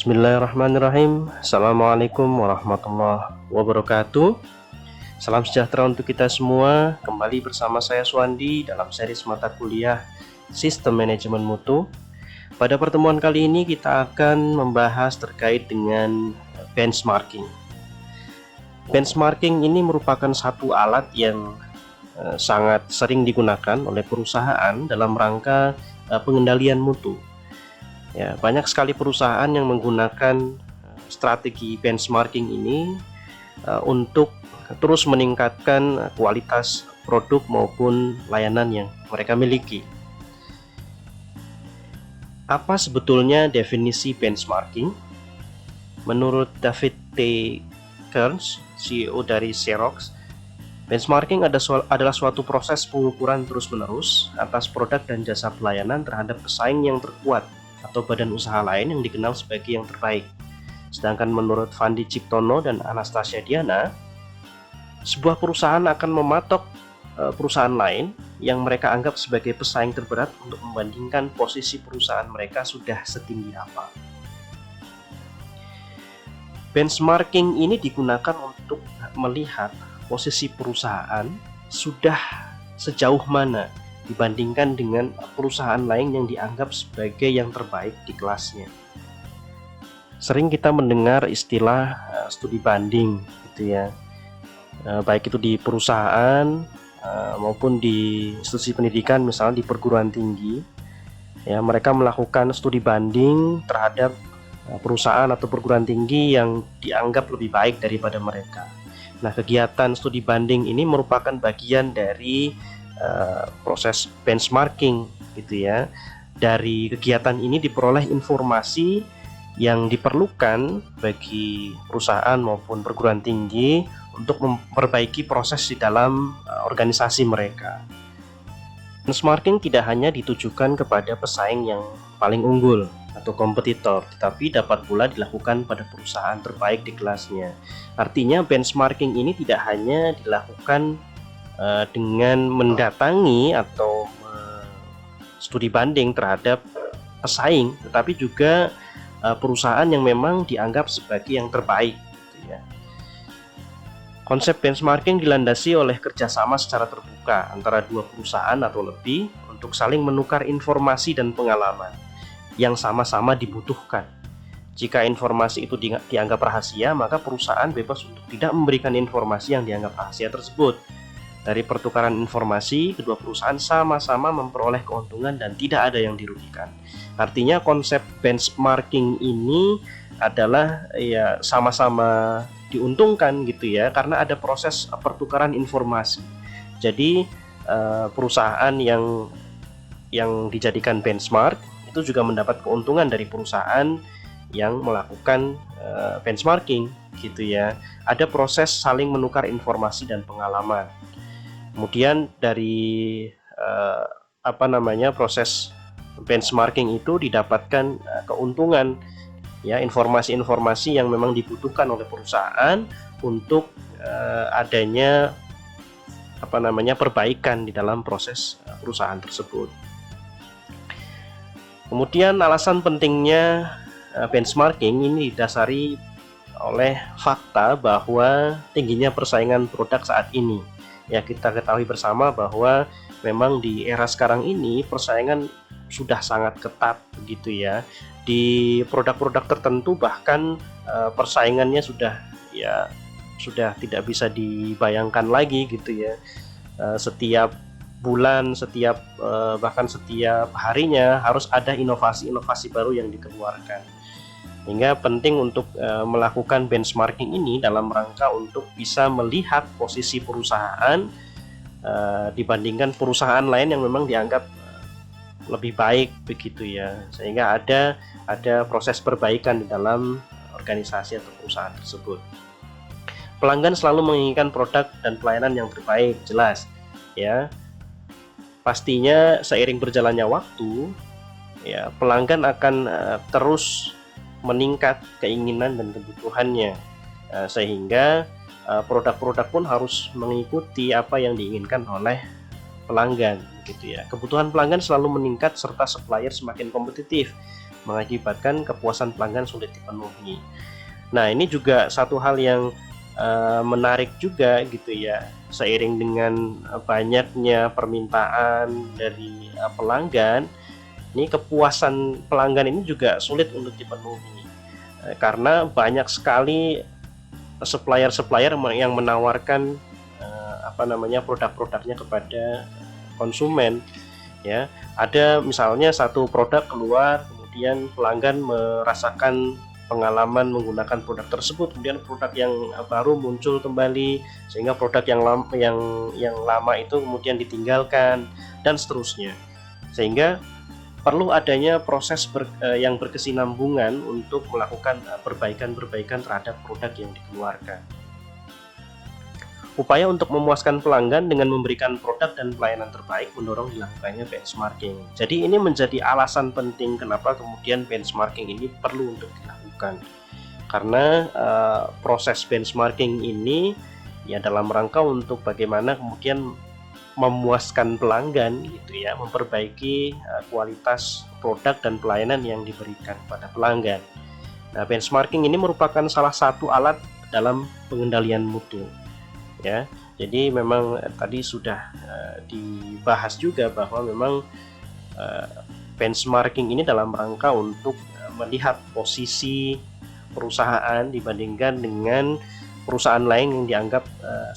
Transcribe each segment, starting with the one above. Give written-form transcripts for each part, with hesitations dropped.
Bismillahirrahmanirrahim. Assalamualaikum warahmatullahi wabarakatuh. Salam sejahtera untuk kita semua. Kembali bersama saya Suwandi dalam seri mata kuliah Sistem Manajemen Mutu. Pada pertemuan kali ini kita akan membahas terkait dengan benchmarking. Benchmarking ini merupakan satu alat yang sangat sering digunakan oleh perusahaan dalam rangka pengendalian mutu. Ya, banyak sekali perusahaan yang menggunakan strategi benchmarking ini untuk terus meningkatkan kualitas produk maupun layanan yang mereka miliki. Apa sebetulnya definisi benchmarking? Menurut David T. Kearns, CEO dari Xerox, benchmarking adalah suatu proses pengukuran terus-menerus atas produk dan jasa pelayanan terhadap pesaing yang terkuat atau badan usaha lain yang dikenal sebagai yang terbaik. Sedangkan menurut Fandi Ciptono dan Anastasia Diana, sebuah perusahaan akan mematok perusahaan lain yang mereka anggap sebagai pesaing terberat untuk membandingkan posisi perusahaan mereka sudah setinggi apa. Benchmarking ini digunakan untuk melihat posisi perusahaan sudah sejauh mana dibandingkan dengan perusahaan lain yang dianggap sebagai yang terbaik di kelasnya. Sering kita mendengar istilah studi banding gitu ya, baik itu di perusahaan maupun di institusi pendidikan, misalnya di perguruan tinggi ya, mereka melakukan studi banding terhadap perusahaan atau perguruan tinggi yang dianggap lebih baik daripada mereka. Nah, kegiatan studi banding ini merupakan bagian dari proses benchmarking gitu ya. Dari kegiatan ini diperoleh informasi yang diperlukan bagi perusahaan maupun perguruan tinggi untuk memperbaiki proses di dalam organisasi mereka. Benchmarking tidak hanya ditujukan kepada pesaing yang paling unggul atau kompetitor, tetapi dapat pula dilakukan pada perusahaan terbaik di kelasnya. Artinya benchmarking ini tidak hanya dilakukan dengan mendatangi atau studi banding terhadap pesaing, tetapi juga perusahaan yang memang dianggap sebagai yang terbaik gitu ya. Konsep benchmarking dilandasi oleh kerjasama secara terbuka antara dua perusahaan atau lebih untuk saling menukar informasi dan pengalaman yang sama-sama dibutuhkan. Jika informasi itu dianggap rahasia, maka perusahaan bebas untuk tidak memberikan informasi yang dianggap rahasia tersebut. Dari pertukaran informasi, kedua perusahaan sama-sama memperoleh keuntungan dan tidak ada yang dirugikan. Artinya konsep benchmarking ini adalah ya sama-sama diuntungkan gitu ya, karena ada proses pertukaran informasi. Jadi perusahaan yang dijadikan benchmark itu juga mendapat keuntungan dari perusahaan yang melakukan benchmarking gitu ya. Ada proses saling menukar informasi dan pengalaman. Kemudian dari proses benchmarking itu didapatkan keuntungan ya, informasi-informasi yang memang dibutuhkan oleh perusahaan untuk adanya perbaikan di dalam proses perusahaan tersebut. Kemudian alasan pentingnya benchmarking ini didasari oleh fakta bahwa tingginya persaingan produk saat ini. Ya, kita ketahui bersama bahwa memang di era sekarang ini persaingan sudah sangat ketat begitu ya. Di produk-produk tertentu bahkan persaingannya sudah tidak bisa dibayangkan lagi gitu ya. Setiap bulan, bahkan setiap harinya harus ada inovasi-inovasi baru yang dikeluarkan. Sehingga penting untuk melakukan benchmarking ini dalam rangka untuk bisa melihat posisi perusahaan dibandingkan perusahaan lain yang memang dianggap lebih baik begitu ya. Sehingga ada proses perbaikan di dalam organisasi atau perusahaan tersebut. Pelanggan selalu menginginkan produk dan pelayanan yang terbaik, jelas ya. Pastinya seiring berjalannya waktu ya, pelanggan akan terus meningkat keinginan dan kebutuhannya, sehingga produk-produk pun harus mengikuti apa yang diinginkan oleh pelanggan gitu ya. Kebutuhan pelanggan selalu meningkat serta supplier semakin kompetitif. mengakibatkan kepuasan pelanggan sulit dipenuhi. Nah, ini juga satu hal yang menarik juga gitu ya. Seiring dengan banyaknya permintaan dari pelanggan, ini kepuasan pelanggan ini juga sulit untuk dipenuhi karena banyak sekali supplier-supplier yang menawarkan produk-produknya kepada konsumen ya. Ada misalnya satu produk keluar, kemudian pelanggan merasakan pengalaman menggunakan produk tersebut, kemudian produk yang baru muncul kembali sehingga produk yang lama itu kemudian ditinggalkan dan seterusnya, sehingga perlu adanya proses yang berkesinambungan untuk melakukan perbaikan-perbaikan terhadap produk yang dikeluarkan. Upaya untuk memuaskan pelanggan dengan memberikan produk dan pelayanan terbaik mendorong dilakukannya benchmarking. Jadi ini menjadi alasan penting kenapa kemudian benchmarking ini perlu untuk dilakukan. Karena proses benchmarking ini ya dalam rangka untuk bagaimana kemudian memuaskan pelanggan gitu ya, memperbaiki kualitas produk dan pelayanan yang diberikan pada pelanggan. Nah, benchmarking ini merupakan salah satu alat dalam pengendalian mutu. Ya, jadi memang tadi sudah dibahas juga bahwa memang benchmarking ini dalam rangka untuk melihat posisi perusahaan dibandingkan dengan perusahaan lain yang dianggap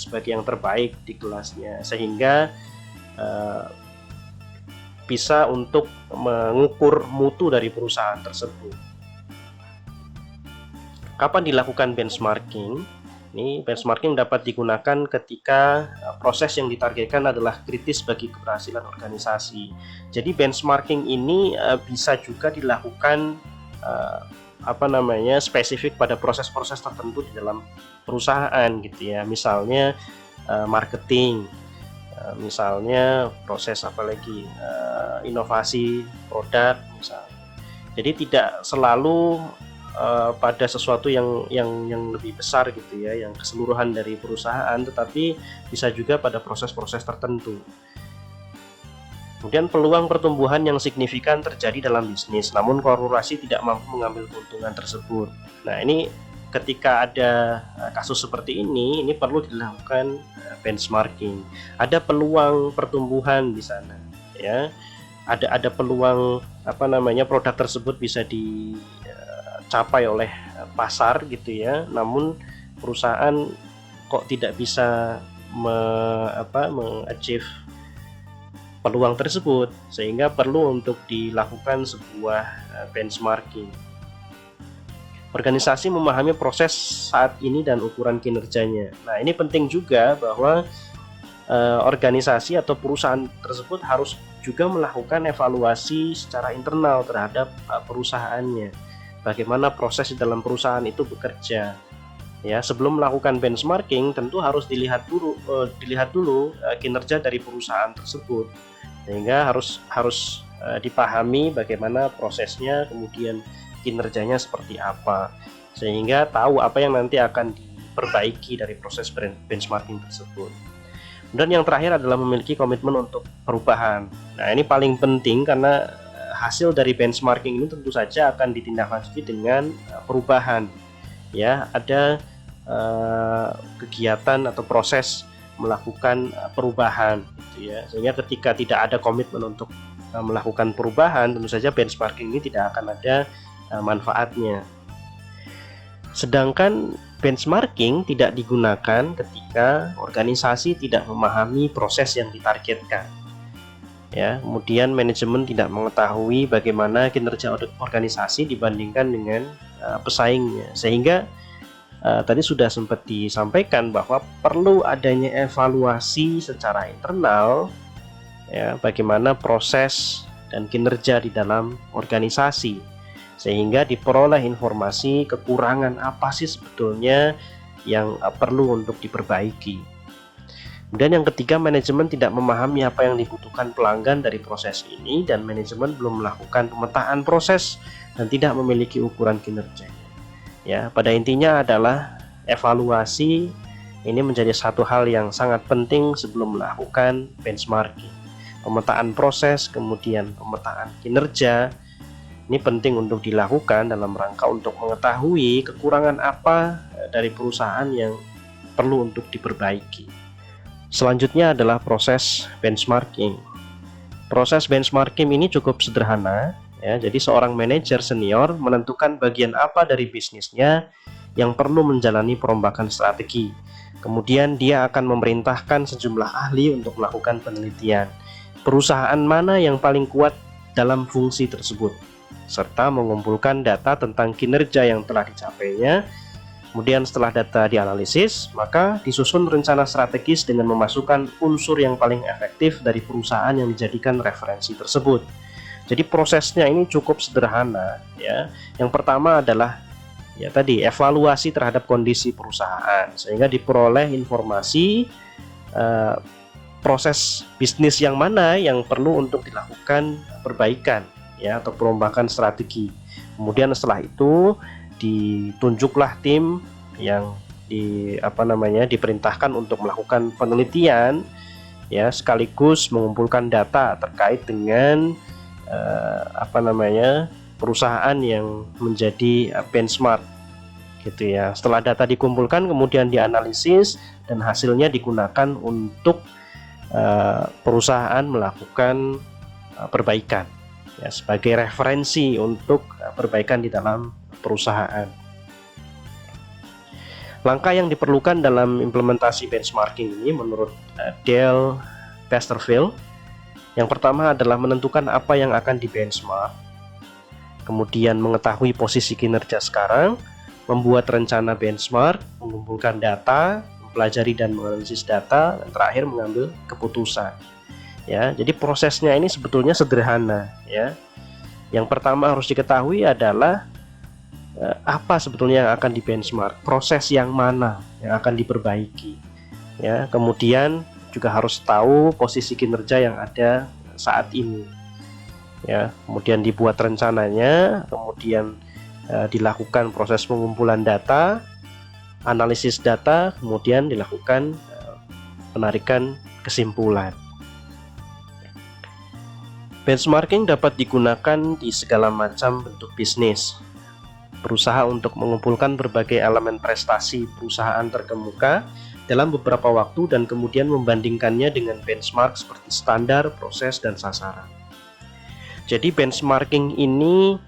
sebagai yang terbaik di kelasnya, sehingga bisa untuk mengukur mutu dari perusahaan tersebut. Kapan dilakukan benchmarking? Ini benchmarking dapat digunakan ketika proses yang ditargetkan adalah kritis bagi keberhasilan organisasi. Jadi benchmarking ini bisa juga dilakukan spesifik pada proses-proses tertentu di dalam perusahaan gitu ya. Misalnya marketing, misalnya proses inovasi produk misalnya. Jadi tidak selalu pada sesuatu yang lebih besar gitu ya, yang keseluruhan dari perusahaan, tetapi bisa juga pada proses-proses tertentu. Kemudian peluang pertumbuhan yang signifikan terjadi dalam bisnis, namun korporasi tidak mampu mengambil keuntungan tersebut. Nah, ini ketika ada kasus seperti ini perlu dilakukan benchmarking. Ada peluang pertumbuhan di sana, ya. Ada peluang produk tersebut bisa dicapai oleh pasar gitu ya. Namun perusahaan kok tidak bisa mengachieve peluang tersebut, sehingga perlu untuk dilakukan sebuah benchmarking. Organisasi memahami proses saat ini dan ukuran kinerjanya. Nah, ini penting juga bahwa organisasi atau perusahaan tersebut harus juga melakukan evaluasi secara internal terhadap perusahaannya. Bagaimana proses di dalam perusahaan itu bekerja. Ya, sebelum melakukan benchmarking tentu harus dilihat dulu kinerja dari perusahaan tersebut, sehingga harus dipahami bagaimana prosesnya, kemudian kinerjanya seperti apa, sehingga tahu apa yang nanti akan diperbaiki dari proses benchmarking tersebut. Dan yang terakhir adalah memiliki komitmen untuk perubahan. Nah, ini paling penting karena hasil dari benchmarking ini tentu saja akan ditindaklanjuti dengan perubahan. Ya, ada kegiatan atau proses melakukan perubahan gitu ya, sehingga ketika tidak ada komitmen untuk melakukan perubahan, tentu saja benchmarking ini tidak akan ada manfaatnya. Sedangkan benchmarking tidak digunakan ketika organisasi tidak memahami proses yang ditargetkan. Ya, kemudian manajemen tidak mengetahui bagaimana kinerja organisasi dibandingkan dengan pesaingnya, sehingga tadi sudah sempat disampaikan bahwa perlu adanya evaluasi secara internal ya, bagaimana proses dan kinerja di dalam organisasi, sehingga diperoleh informasi kekurangan apa sih sebetulnya yang perlu untuk diperbaiki. Dan yang ketiga, manajemen tidak memahami apa yang dibutuhkan pelanggan dari proses ini, dan manajemen belum melakukan pemetaan proses dan tidak memiliki ukuran kinerja. Ya, pada intinya adalah evaluasi ini menjadi satu hal yang sangat penting sebelum melakukan benchmarking. Pemetaan proses, kemudian pemetaan kinerja, Ini penting untuk dilakukan dalam rangka untuk mengetahui kekurangan apa dari perusahaan yang perlu untuk diperbaiki. Selanjutnya adalah proses benchmarking. Proses benchmarking ini cukup sederhana, ya. Jadi seorang manajer senior menentukan bagian apa dari bisnisnya yang perlu menjalani perombakan strategi. Kemudian dia akan memerintahkan sejumlah ahli untuk melakukan penelitian. Perusahaan mana yang paling kuat dalam fungsi tersebut, serta mengumpulkan data tentang kinerja yang telah dicapainya. Kemudian setelah data dianalisis, maka disusun rencana strategis dengan memasukkan unsur yang paling efektif dari perusahaan yang dijadikan referensi tersebut. Jadi prosesnya ini cukup sederhana, ya. Yang pertama adalah ya tadi evaluasi terhadap kondisi perusahaan, sehingga diperoleh informasi proses bisnis yang mana yang perlu untuk dilakukan perbaikan, ya, atau perombakan strategi. Kemudian setelah itu ditunjuklah tim yang diperintahkan untuk melakukan penelitian, ya, sekaligus mengumpulkan data terkait dengan perusahaan yang menjadi benchmark, gitu ya. Setelah data dikumpulkan kemudian dianalisis dan hasilnya digunakan untuk perusahaan melakukan perbaikan, ya, sebagai referensi untuk perbaikan di dalam perusahaan. Langkah yang diperlukan dalam implementasi benchmarking ini menurut Dale Westervelt, yang pertama adalah menentukan apa yang akan di benchmark, kemudian mengetahui posisi kinerja sekarang, membuat rencana benchmark, mengumpulkan data, mempelajari dan menganalisis data, dan terakhir mengambil keputusan. Ya, jadi prosesnya ini sebetulnya sederhana, ya. Yang pertama harus diketahui adalah apa sebetulnya yang akan di benchmark, proses yang mana yang akan diperbaiki, ya. Kemudian juga harus tahu posisi kinerja yang ada saat ini, ya. Kemudian dibuat rencananya, kemudian dilakukan proses pengumpulan data, analisis data, kemudian dilakukan penarikan kesimpulan. Benchmarking dapat digunakan di segala macam bentuk bisnis. Berusaha untuk mengumpulkan berbagai elemen prestasi perusahaan terkemuka dalam beberapa waktu dan kemudian membandingkannya dengan benchmark seperti standar, proses, dan sasaran. Jadi benchmarking ini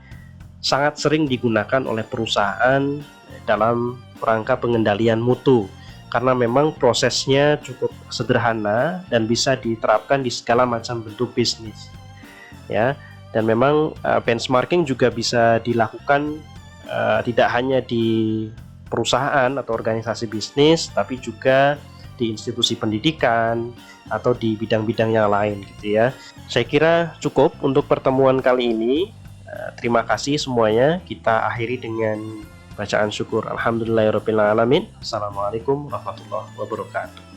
sangat sering digunakan oleh perusahaan dalam rangka pengendalian mutu, karena memang prosesnya cukup sederhana dan bisa diterapkan di segala macam bentuk bisnis, ya. Dan memang benchmarking juga bisa dilakukan tidak hanya di perusahaan atau organisasi bisnis, tapi juga di institusi pendidikan atau di bidang-bidang yang lain, gitu ya. Saya kira cukup untuk pertemuan kali ini. Terima kasih semuanya. Kita akhiri dengan bacaan syukur. Alhamdulillahirabbil alamin. Assalamualaikum warahmatullahi wabarakatuh.